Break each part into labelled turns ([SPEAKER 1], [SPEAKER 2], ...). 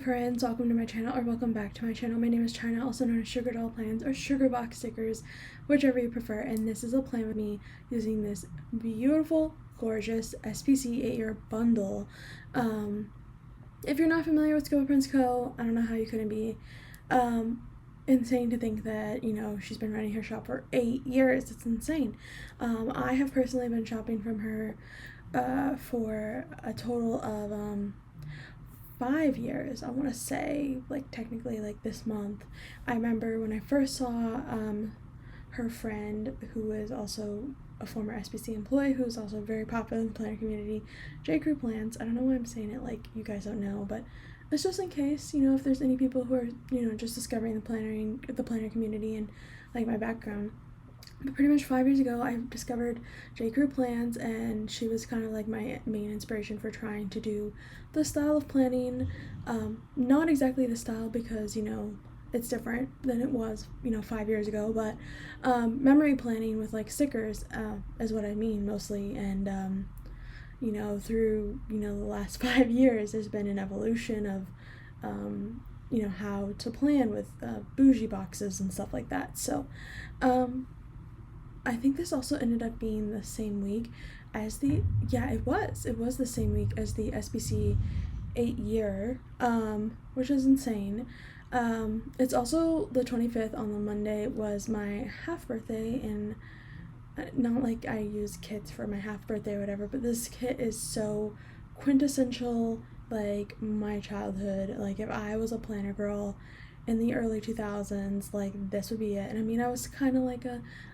[SPEAKER 1] friends, welcome to my channel, or welcome back to my channel. My name is China, also known as Sugar Doll Plans or Sugar Box Stickers, whichever you prefer, and this is a plan with me using this beautiful, gorgeous SPC 8-year bundle. If you're not familiar with ScribblePrintsCo, I don't know how you couldn't be. Insane to think that, she's been running her shop for 8 years. It's insane. I have personally been shopping from her for a total of 5 years, I want to say, technically this month. I remember when I first saw her friend, who is also a former SPC employee, who's also very popular in the planner community, ScribblePrintsCo. I don't know why I'm saying it like you guys don't know, but it's just in case, if there's any people who are, just discovering the planner community and my background. But pretty much 5 years ago, I discovered ScribblePrintsCo, and she was kind of my main inspiration for trying to do the style of planning. Not exactly the style because, it's different than it was, 5 years ago, but memory planning with stickers is what I mean mostly. And, through, the last 5 years, there's been an evolution of, how to plan with bougie boxes and stuff like that. So, I think this also ended up being the same week as it was the same week as the SPC 8-year, which is insane. It's also the 25th on the Monday was my half birthday, and not like I use kits for my half birthday or whatever, but this kit is so quintessential, my childhood. If I was a planner girl in the early 2000s, this would be it. And I mean, I was kind of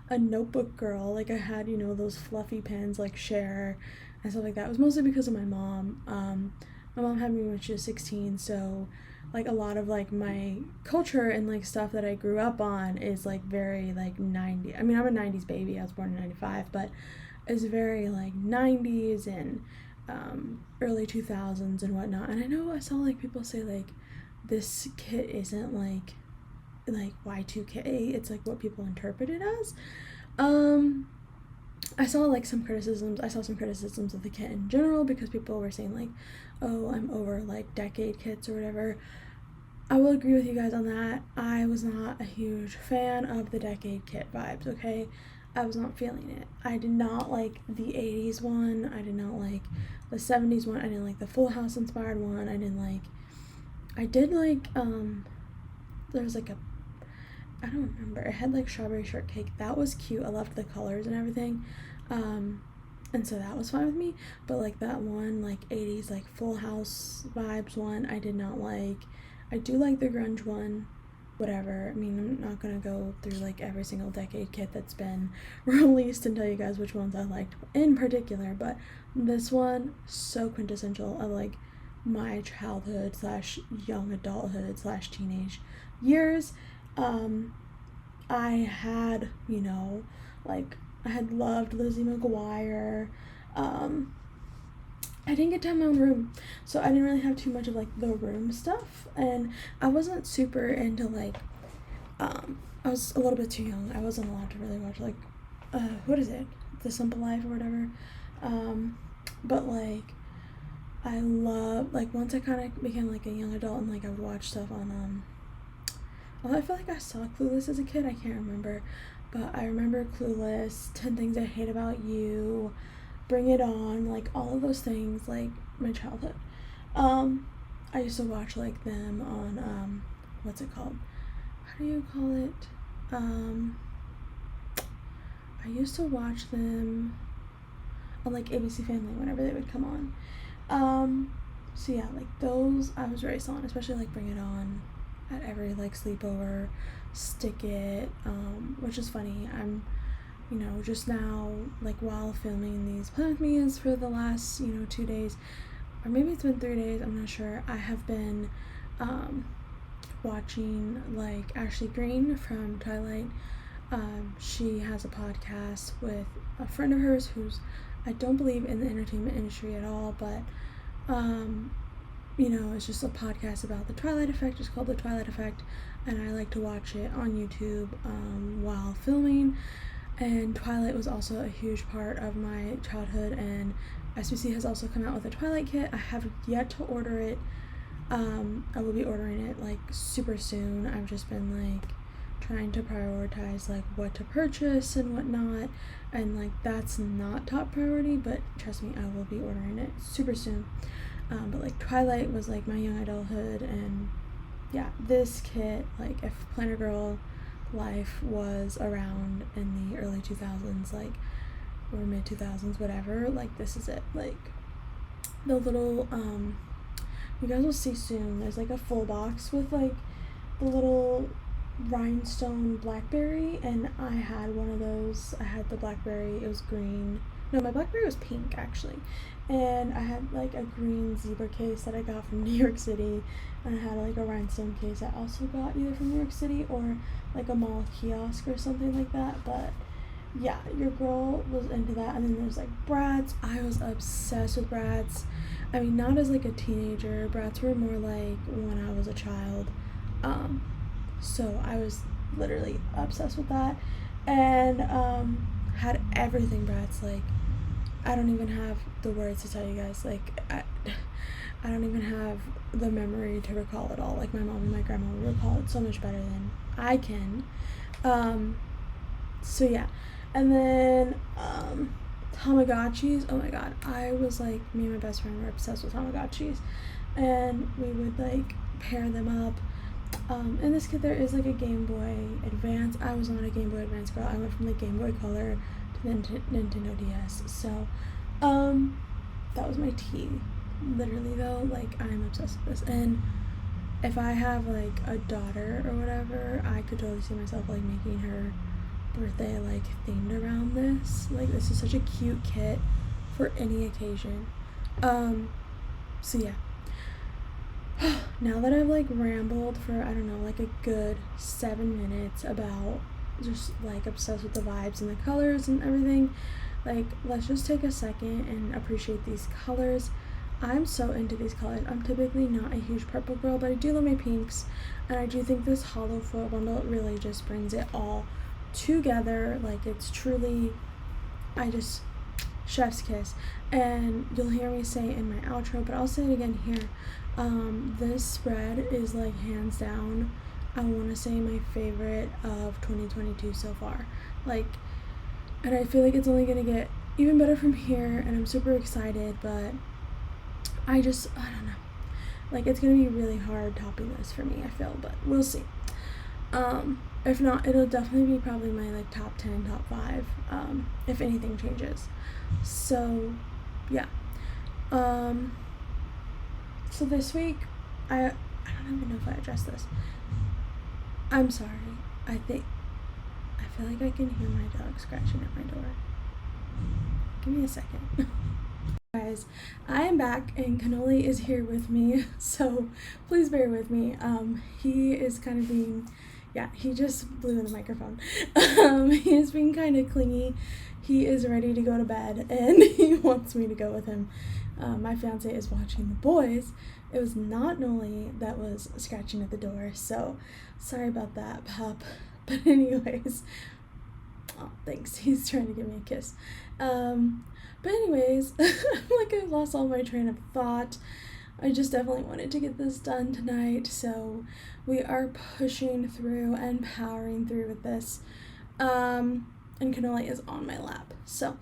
[SPEAKER 1] a notebook girl. I had, those fluffy pens Share and stuff like that. It was mostly because of my mom. My mom had me when she was 16, so a lot of my culture and stuff that I grew up on is very 90s. I mean, I'm a 90s baby. I was born in 95, but it's very 90s and early 2000s and whatnot. And I know I saw people say this kit isn't like Y2K, it's what people interpret it as. I saw some criticisms. I saw some criticisms of the kit in general because people were saying oh, I'm over decade kits or whatever. I will agree with you guys on that. I was not a huge fan of the decade kit vibes, okay? I was not feeling it. I did not like the 80s one. I did not like the 70s one. I didn't like the Full House inspired one. I did there was I don't remember, it had strawberry shortcake. That was cute. I loved the colors and everything, and so that was fine with me. But that one 80s Full House vibes one, I did not like. I do like the grunge one, whatever. I mean, I'm not gonna go through every single decade kit that's been released and tell you guys which ones I liked in particular, but this one, so quintessential of my childhood / young adulthood / teenage years. I had, I had loved Lizzie McGuire. I didn't get to have my own room, so I didn't really have too much of the room stuff, and I wasn't super into I was a little bit too young. I wasn't allowed to really watch what is it? The Simple Life or whatever. But I love, once I kind of became a young adult and I would watch stuff on I feel I saw Clueless as a kid. I can't remember, but I remember Clueless, 10 Things I Hate About You, Bring It On, all of those things, my childhood. I used to watch them on what's it called? How do you call it? I used to watch them on ABC Family whenever they would come on. So yeah, those I was raised on, especially Bring It On. At every sleepover, Stick It, which is funny. I'm, just now while filming these Plan With Me's for the last 2 days, or maybe it's been 3 days, I'm not sure. I have been watching Ashley Green from Twilight. She has a podcast with a friend of hers who's, I don't believe, in the entertainment industry at all, but it's just a podcast about the Twilight Effect. It's called The Twilight Effect, and I like to watch it on YouTube while filming. And Twilight was also a huge part of my childhood, and SPC has also come out with a Twilight kit. I have yet to order it. I will be ordering it like super soon. I've just been like trying to prioritize like what to purchase and whatnot, and like that's not top priority, but trust me, I will be ordering it super soon. But like Twilight was like my young adulthood, and yeah, this kit, like if Planner Girl life was around in the early 2000s, like, or mid 2000s, whatever, like this is it. Like the little you guys will see soon, there's like a full box with like the little rhinestone blackberry, and I had one of those. I had the blackberry, it was green. No, my blackberry was pink actually, and I had like a green zebra case that I got from New York City, and I had like a rhinestone case I also got either from New York City or like a mall kiosk or something like that. But yeah, your girl was into that. And then there's like brats. I was obsessed with brats. I mean, not as like a teenager. Brats were more like when I was a child. So I was literally obsessed with that, and had everything brats. Like I don't even have the words to tell you guys. Like I don't even have the memory to recall it all. Like my mom and my grandma will recall it so much better than I can. So yeah, and then Tamagotchis. Oh my god, I was like, me and my best friend were obsessed with Tamagotchis, and we would like pair them up. In this kit there is like a Game Boy Advance. I was not a Game Boy Advance girl. I went from the Game Boy Color to the Nintendo DS. So that was my tea. Literally though, like I'm obsessed with this. And if I have like a daughter or whatever, I could totally see myself like making her birthday like themed around this. Like this is such a cute kit for any occasion. So yeah. Now that I've like rambled for, I don't know, like a good 7 minutes about just like obsessed with the vibes and the colors and everything, like let's just take a second and appreciate these colors. I'm so into these colors. I'm typically not a huge purple girl, but I do love my pinks, and I do think this hollow foil bundle really just brings it all together. Like it's truly, chef's kiss. And you'll hear me say it in my outro, but I'll say it again here. This spread is like hands down, I want to say my favorite of 2022 so far. Like, and I feel like it's only gonna get even better from here, and I'm super excited, but I don't know. Like it's gonna be really hard topping this for me, I feel, but we'll see. If not, it'll definitely be probably my like top 10, top 5, if anything changes. So yeah. So this week, I don't even know if I addressed this. I'm sorry. I feel like I can hear my dog scratching at my door. Give me a second. Guys, I am back and Cannoli is here with me, so please bear with me. He is kind of being, he just blew in the microphone. He is being kind of clingy. He is ready to go to bed and he wants me to go with him. My fiance is watching the boys. It was not Noli that was scratching at the door, so sorry about that, pup. But anyways, oh, thanks. He's trying to give me a kiss. But anyways, like I lost all my train of thought. I just definitely wanted to get this done tonight, so we are pushing through and powering through with this. And Cannoli is on my lap, so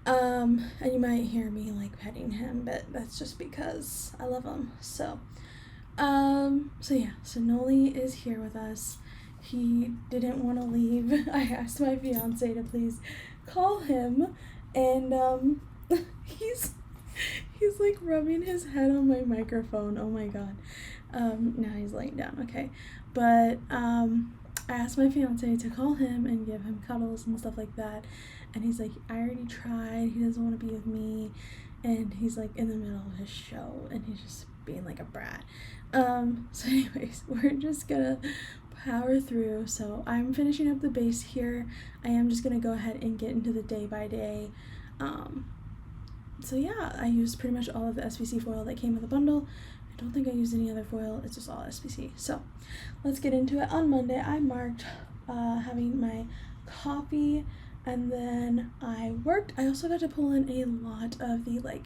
[SPEAKER 1] and you might hear me like petting him, but that's just because I love him. So so Noli is here with us. He didn't want to leave. I asked my fiance to please call him, and he's like rubbing his head on my microphone. Oh my god. Now he's laying down, okay. But I asked my fiance to call him and give him cuddles and stuff like that, and he's like, I already tried, he doesn't want to be with me, and he's like in the middle of his show and he's just being like a brat. So anyways, we're just gonna power through. So I'm finishing up the base here. I am just gonna go ahead and get into the day by day. So yeah, I used pretty much all of the SPC foil that came with the bundle. I don't think I used any other foil, it's just all SPC. So let's get into it. On Monday I marked having my coffee, and then I worked. I also got to pull in a lot of the like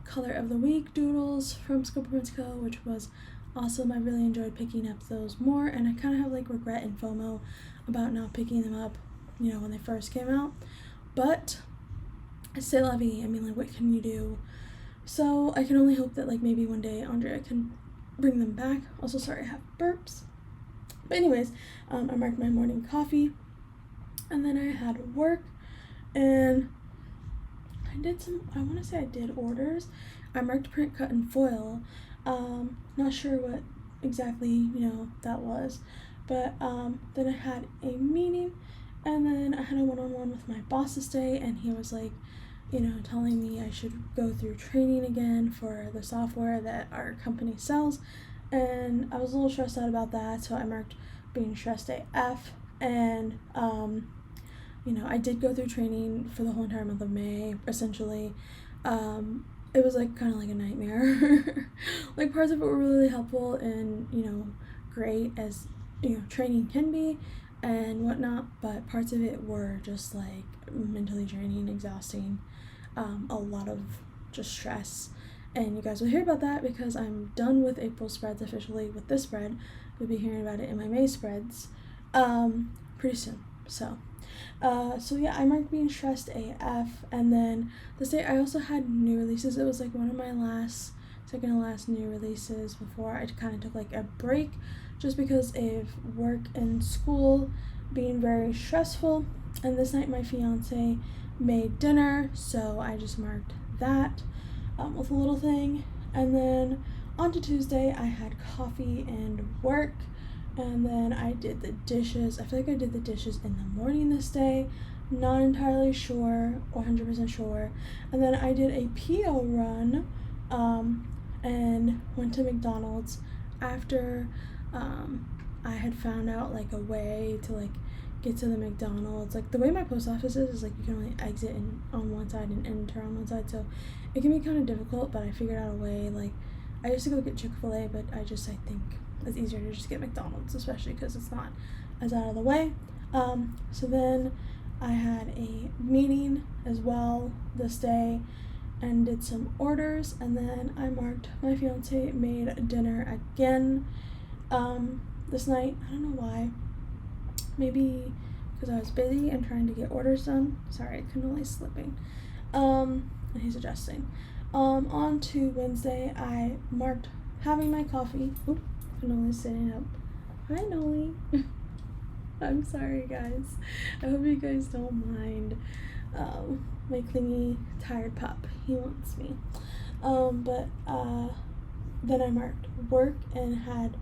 [SPEAKER 1] Color of the Week doodles from ScribblePrintsCo, which was awesome. I really enjoyed picking up those more, and I kind of have like regret and FOMO about not picking them up, when they first came out. But c'est la vie. I mean, like, what can you do? So I can only hope that like maybe one day Andrea can bring them back. Also, sorry, I have burps. But anyways, I marked my morning coffee, and then I had work, and I did orders. I marked print, cut, and foil. Not sure what exactly, that was. But then I had a meeting, and then I had a one-on-one with my boss this day, and he was like, telling me I should go through training again for the software that our company sells. And I was a little stressed out about that, so I marked being stressed AF. And, I did go through training for the whole entire month of May, essentially. It was like kind of like a nightmare. Like, parts of it were really helpful and, great as, training can be and whatnot, but parts of it were just like mentally draining, exhausting, a lot of just stress. And you guys will hear about that because I'm done with April spreads officially with this spread. You'll be hearing about it in my May spreads pretty soon. So yeah, I marked being stressed AF. And then this day I also had new releases. It was like one of my second to last new releases before I kind of took like a break just because of work and school being very stressful. And this night my fiance made dinner, so I just marked that with a little thing. And then on to Tuesday I had coffee and work, and then I did the dishes. I feel like I did the dishes in the morning this day, not entirely sure or 100% sure. And then I did a PO run and went to McDonald's after I had found out like a way to like get to the McDonald's. Like, the way my post office is like you can only exit on one side and enter on one side, so it can be kind of difficult, but I figured out a way. Like, I used to go get Chick-fil-A, but I think it's easier to just get McDonald's, especially because it's not as out of the way. So then I had a meeting as well this day and did some orders, and then I marked my fiance made dinner again this night. I don't know why. Maybe because I was busy and trying to get orders done. Sorry, I couldn't only slipping. And he's adjusting. On to Wednesday, I marked having my coffee. Oop, Noli's sitting up. Hi, Noli. I'm sorry, guys. I hope you guys don't mind. My clingy, tired pup. He wants me. But then I marked work and had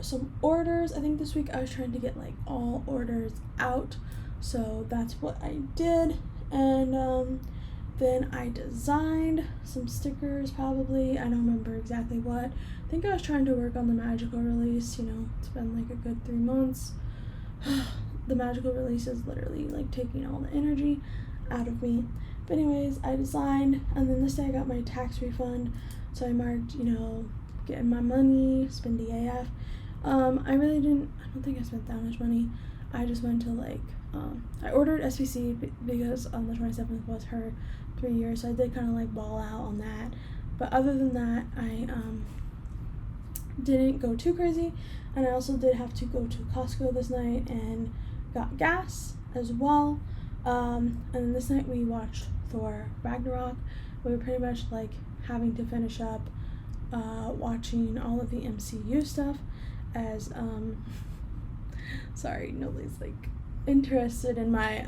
[SPEAKER 1] some orders. I think this week I was trying to get like all orders out, so that's what I did. And then I designed some stickers, probably. I don't remember exactly what. I think I was trying to work on the magical release. It's been like a good 3 months. The magical release is literally like taking all the energy out of me. But anyways, I designed, and then this day I got my tax refund, so I marked, getting my money, spendy AF. I don't think I spent that much money. I just went to like, I ordered SPC because on the 27th was her 3 years, so I did kind of like ball out on that. But other than that, I didn't go too crazy, and I also did have to go to Costco this night and got gas as well. And then this night we watched Thor Ragnarok. We were pretty much like having to finish up watching all of the MCU stuff as sorry, nobody's like interested in my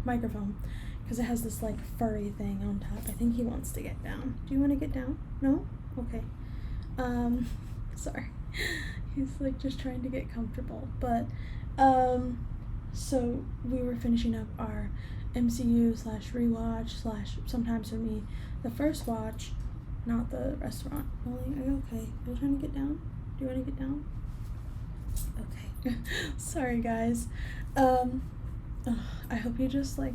[SPEAKER 1] microphone because it has this like furry thing on top. I think he wants to get down. Do you want to get down? No? Okay. Sorry. He's like just trying to get comfortable. But so we were finishing up our MCU / rewatch / sometimes for me the first watch, not the restaurant. Molly, are you okay? Are you trying to get down? Do you want to get down? Okay. Sorry, guys. I hope he just like,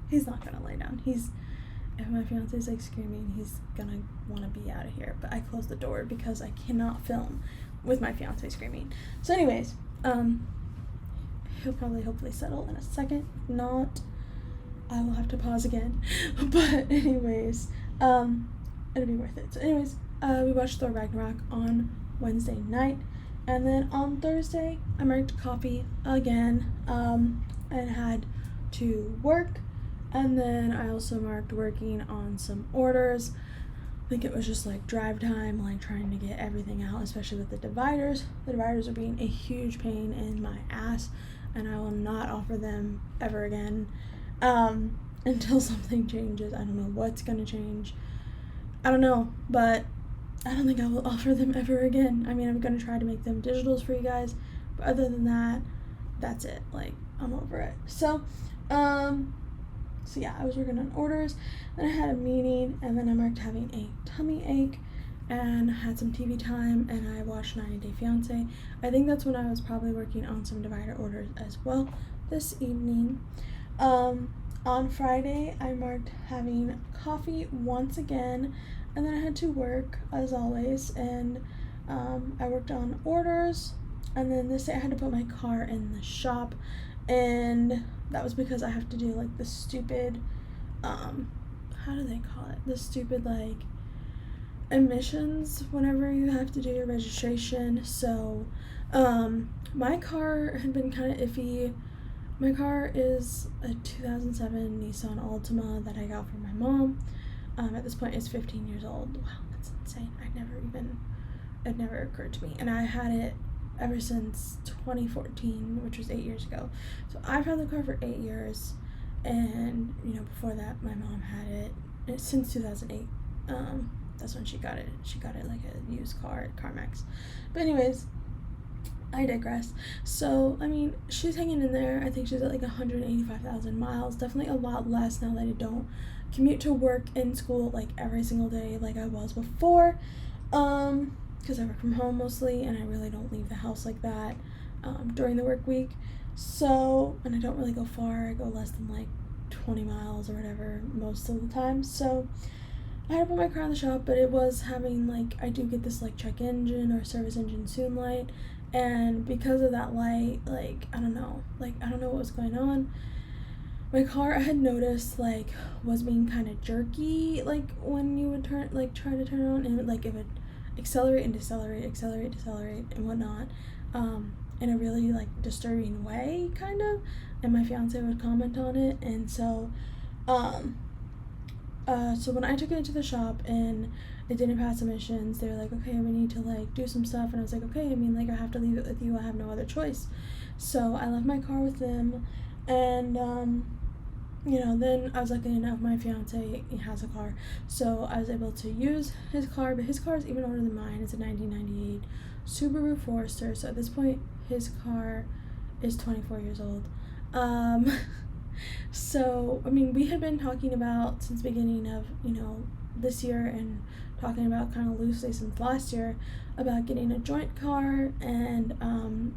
[SPEAKER 1] he's not gonna lay down. If my fiance's like screaming, he's gonna want to be out of here. But I closed the door because I cannot film with my fiance screaming. So anyways, he'll probably hopefully settle in a second. If not, I will have to pause again. But anyways, it'll be worth it. So anyways, we watched Thor Ragnarok on Wednesday night, and then on Thursday I marked coffee again, and had to work, and then I also marked working on some orders. I think it was just like drive time, like trying to get everything out, especially with the dividers. The dividers are being a huge pain in my ass, and I will not offer them ever again until something changes. I don't know what's gonna change. I don't know, but I don't think I will offer them ever again. I mean, I'm gonna try to make them digitals for you guys, but other than that, that's it. Like, I'm over it. So yeah, I was working on orders, then I had a meeting, and then I marked having a tummy ache, and had some TV time, and I watched 90 Day Fiancé. I think that's when I was probably working on some divider orders as well this evening. On Friday, I marked having coffee once again, and then I had to work as always, and I worked on orders, and then this day I had to put my car in the shop, and that was because I have to do like the stupid, how do they call it? The stupid like emissions whenever you have to do your registration. So my car had been kind of iffy. My car is a 2007 Nissan Altima that I got from my mom. At this point it's 15 years old. Wow, that's insane. It never occurred to me. And I had it ever since 2014, which was 8 years ago. So I've had the car for 8 years, and before that my mom had it since 2008. That's when she got it. She got it like a used car at CarMax. But anyways, I digress. So I mean, she's hanging in there. I think she's at like 185,000 miles. Definitely a lot less now that I don't commute to work and school like every single day like I was before. Because I work from home mostly, and I really don't leave the house like that during the work week. So, and I don't really go far. I go less than like 20 miles or whatever most of the time. So I had to put my car in the shop, but it was having like, I do get this like check engine or service engine soon light, and because of that light, like I don't know what was going on. My car, I had noticed, like, was being kind of jerky, like when you would try to turn it on, and it would accelerate and decelerate, and whatnot, in a really like disturbing way, kind of. And my fiance would comment on it, and so when I took it to the shop and it didn't pass emissions, they were like, okay, we need to like do some stuff, and I was like, okay, I mean, like, I have to leave it with you, I have no other choice. So I left my car with them, and then I was lucky enough, my fiance, he has a car, so I was able to use his car, but his car is even older than mine. It's a 1998 Subaru Forester, so at this point, his car is 24 years old. So, I mean, we had been talking about, since the beginning of, this year, and talking about kind of loosely since last year, about getting a joint car, and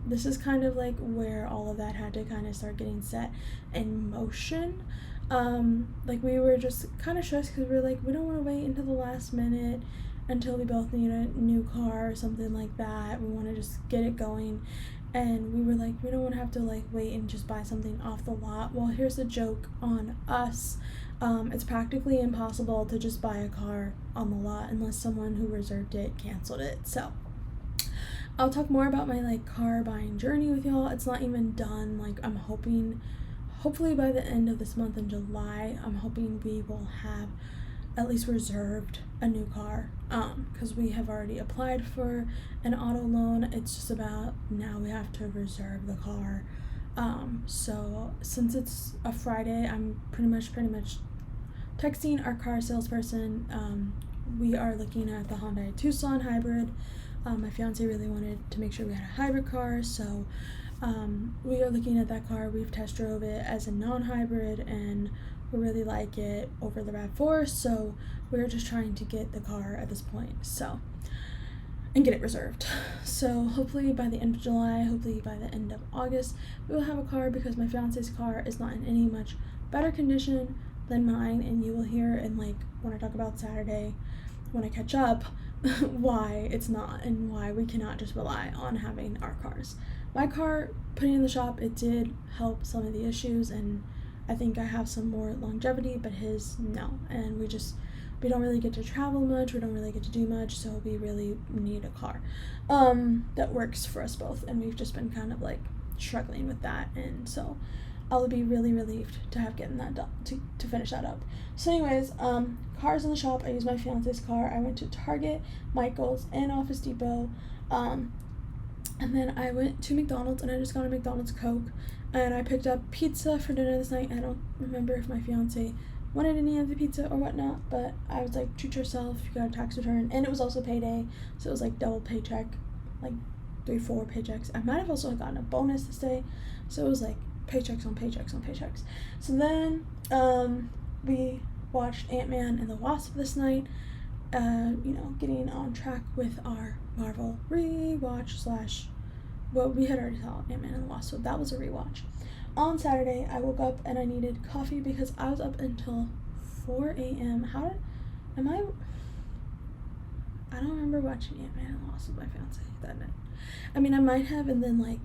[SPEAKER 1] this is kind of like where all of that had to kind of start getting set in motion. Like, we were just kind of stressed because we were like, we don't want to wait until the last minute until we both need a new car or something like that. We want to just get it going, and we were like, we don't want to have to like wait and just buy something off the lot. Well, here's the joke on us. It's practically impossible to just buy a car on the lot unless someone who reserved it canceled it. So I'll talk more about my like car buying journey with y'all. It's not even done. Like, I'm hopefully by the end of this month in July, I'm hoping we will have at least reserved a new car, because we have already applied for an auto loan. It's just about now we have to reserve the car. So since it's a Friday, I'm pretty much texting our car salesperson. We are looking at the Hyundai Tucson hybrid. My fiance really wanted to make sure we had a hybrid car, so we are looking at that car. We've test drove it as a non-hybrid, and we really like it over the RAV4, so we're just trying to get the car at this point, and get it reserved. So hopefully by the end of July, hopefully by the end of August, we will have a car, because my fiance's car is not in any much better condition than mine, and you will hear in like when I talk about Saturday, when I catch up, why it's not, and why we cannot just rely on having our cars. My car, putting in the shop, it did help some of the issues, and I think I have some more longevity, but his, no. And we don't really get to travel much, we don't really get to do much, so we really need a car that works for us both, and we've just been kind of like struggling with that, and so I'll be really relieved to have gotten that done, to finish that up. So anyways, cars in the shop. I used my fiance's car. I went to Target, Michael's, and Office Depot, and then I went to McDonald's, and I just got a McDonald's Coke, and I picked up pizza for dinner this night. I don't remember if my fiance wanted any of the pizza or whatnot, but I was like, treat yourself, you got a tax return, and it was also payday, so it was like double paycheck, like 3-4 paychecks. I might have also gotten a bonus this day, so it was like paychecks on paychecks on paychecks. So then we watched Ant-Man and the Wasp this night, getting on track with our Marvel rewatch / well, we had already saw Ant-Man and the Wasp, so that was a rewatch. On Saturday, I woke up and I needed coffee because I was up until 4 a.m. I don't remember watching Ant-Man and the Wasp with my fiance that night. I mean, I might have, and then we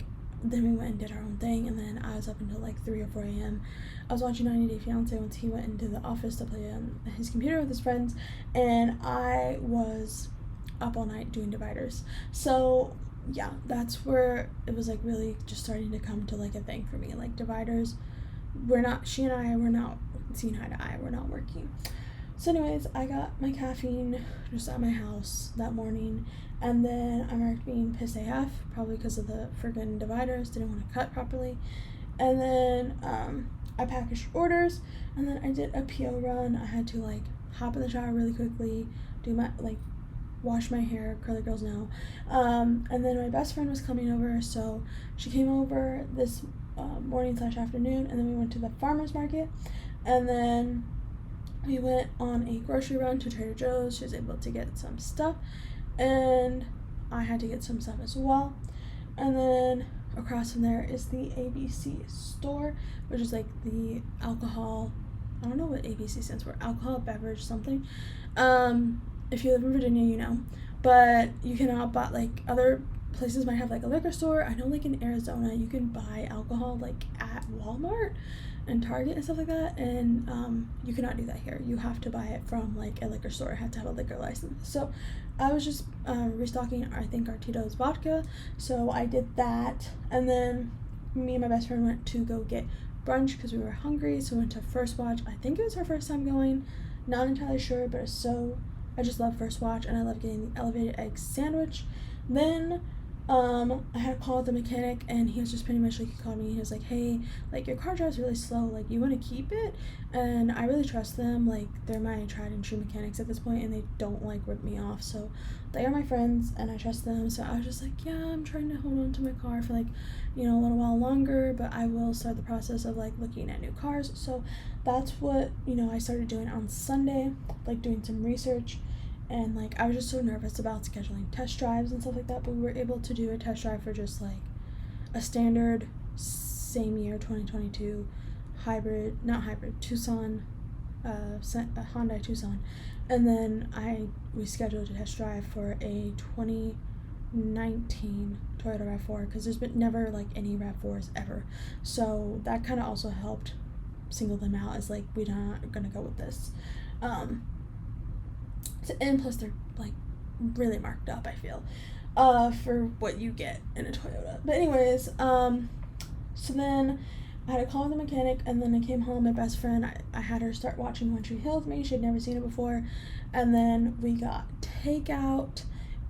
[SPEAKER 1] went and did our own thing, and then I was up until like 3 or 4 a.m. I was watching 90 Day Fiance once he went into the office to play on his computer with his friends, and I was up all night doing dividers. So yeah, that's where it was like really just starting to come to like a thing for me. Like dividers, she and I were not seeing eye to eye, we're not working. So anyways, I got my caffeine just at my house that morning, and then I marked being pissed AF, probably because of the friggin' dividers, didn't want to cut properly. And then I packaged orders, and then I did a PO run. I had to like hop in the shower really quickly, do my wash my hair, curly girls now. And then my best friend was coming over, so she came over this morning / afternoon, and then we went to the farmer's market, and then we went on a grocery run to Trader Joe's. She was able to get some stuff, and I had to get some stuff as well. And then across from there is the ABC store, which is like the alcohol, I don't know what ABC stands for, alcohol beverage something. If you live in Virginia, you know, but you cannot buy, like other places might have like a liquor store. I know like in Arizona you can buy alcohol like at Walmart and Target and stuff like that, and you cannot do that here. You have to buy it from like a liquor store. I have to have a liquor license. So I was just restocking, I think, our Tito's vodka, so I did that, and then me and my best friend went to go get brunch because we were hungry, so we went to First Watch. I think it was her first time going, not entirely sure, but I just love First Watch, and I love getting the elevated egg sandwich. Then I had a call with the mechanic, and he was just pretty much like, he called me, he was like, hey, like your car drives really slow, like you want to keep it? And I really trust them, like they're my tried and true mechanics at this point, and they don't like rip me off, so they are my friends and I trust them. So I was just like, yeah, I'm trying to hold on to my car for like, a little while longer, but I will start the process of like looking at new cars. So that's what I started doing on Sunday, like doing some research. And like I was just so nervous about scheduling test drives and stuff like that, but we were able to do a test drive for just like a standard same year 2022 Tucson, Hyundai Tucson, and then we scheduled a test drive for a 2019 Toyota RAV4, because there's been never like any RAV4s ever, so that kind of also helped single them out as like we're not gonna go with this. And plus they're like really marked up, I feel, for what you get in a Toyota. But anyways, so then I had a call with the mechanic, and then I came home. My best friend, I had her start watching One Tree Hill with me. She had never seen it before. And then we got takeout,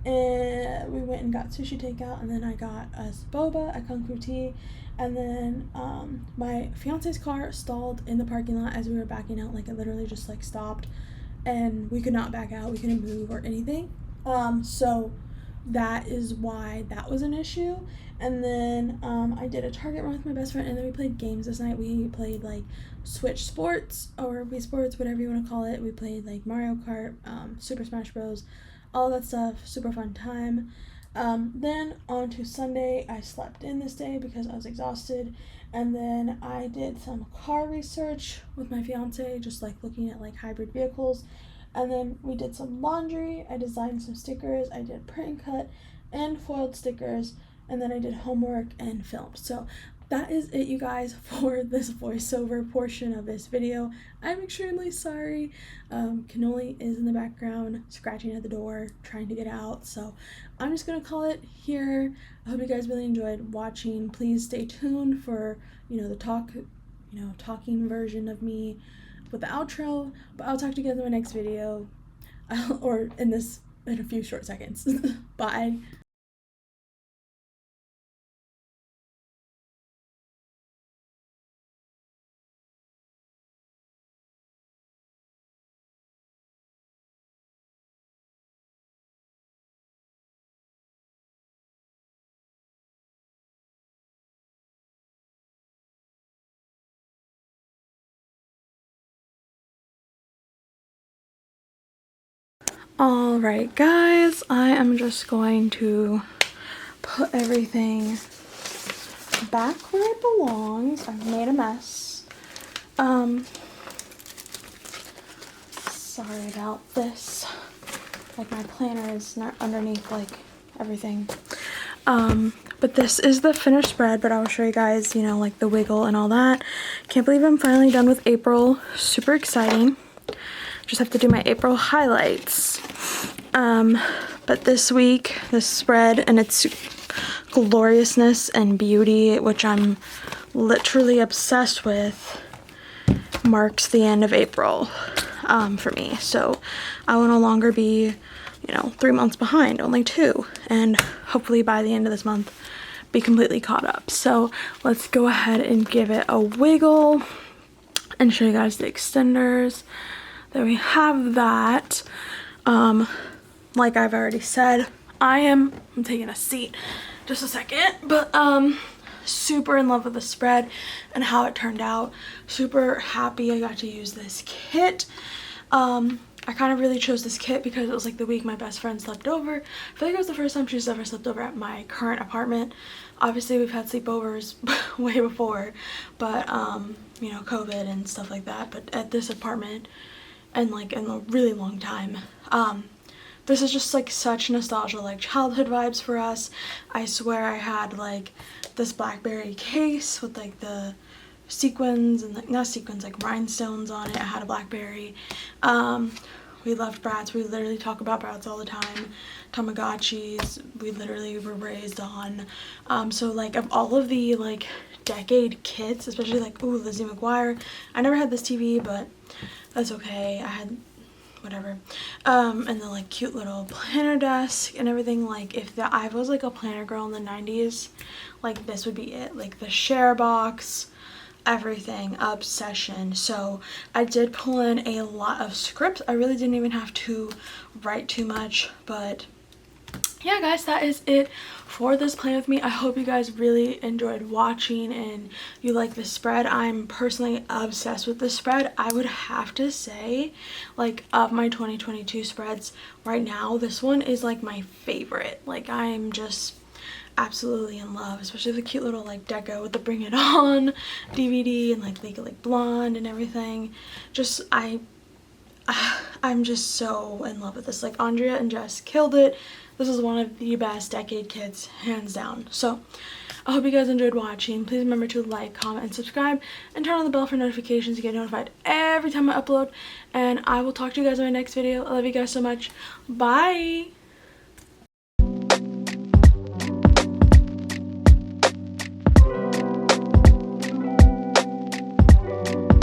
[SPEAKER 1] and we went and got sushi takeout, and then I got us boba, a kung fu tea, and then my fiance's car stalled in the parking lot as we were backing out. Like it literally just like stopped, and we could not back out, we couldn't move or anything, so that is why that was an issue. And then I did a Target run with my best friend, and then we played games this night. We played like Switch Sports or Wii Sports, whatever you want to call it. We played like Mario Kart, Super Smash Bros, all that stuff. Super fun time. Then on to Sunday, I slept in this day because I was exhausted, and then I did some car research with my fiance, just like looking at like hybrid vehicles, and then we did some laundry. I designed some stickers, I did print and cut and foiled stickers, and then I did homework and film. So that is it, you guys, for this voiceover portion of this video. I'm extremely sorry. Cannoli is in the background scratching at the door trying to get out, so I'm just gonna call it here. I hope you guys really enjoyed watching. Please stay tuned for the talking version of me with the outro, but I'll talk to you guys in my next video or in a few short seconds. Bye. Alright guys, I am just going to put everything back where it belongs. I've made a mess. Sorry about this. Like, my planner is not underneath like everything. But this is the finished spread, but I'll show you guys, like the wiggle and all that. Can't believe I'm finally done with April. Super exciting. Just have to do my April highlights. But this week, this spread and its gloriousness and beauty, which I'm literally obsessed with, marks the end of April for me. So I will no longer be 3 months behind, only 2, and hopefully by the end of this month be completely caught up. So let's go ahead and give it a wiggle and show you guys the extenders. There we have that. Like I've already said, I'm taking a seat just a second, but super in love with the spread and how it turned out. Super happy I got to use this kit. I kind of really chose this kit because it was like the week my best friend slept over. I feel like it was the first time she's ever slept over at my current apartment. Obviously we've had sleepovers way before, but COVID and stuff like that, but at this apartment, and like in a really long time. This is just like such nostalgia, like childhood vibes for us. I swear I had like this blackberry case with like the sequins and like, not sequins, like rhinestones on it. I had a blackberry. We loved Bratz. We literally talk about Bratz all the time. Tamagotchis, we literally were raised on. So like of all of the like decade kits, especially like Lizzie McGuire. I never had this TV, but that's okay. I had whatever. And the like cute little planner desk and everything. Like if I was like a planner girl in the 90s, like this would be it. Like the share box, everything, obsession. So I did pull in a lot of scripts. I really didn't even have to write too much, but yeah guys, that is it for this plan with me. I hope you guys really enjoyed watching and you like the spread. I'm personally obsessed with this spread. I would have to say, like, of my 2022 spreads right now, this one is like my favorite. Like, I'm just absolutely in love, especially the cute little like deco with the Bring It On DVD and like Legally Blonde and everything. Just I'm just so in love with this. Like, Andrea and Jess killed it. This is one of the best decade kits, hands down. So I hope you guys enjoyed watching. Please remember to like, comment, and subscribe, and turn on the bell for notifications to get notified every time I upload. And I will talk to you guys in my next video. I love you guys so much. Bye.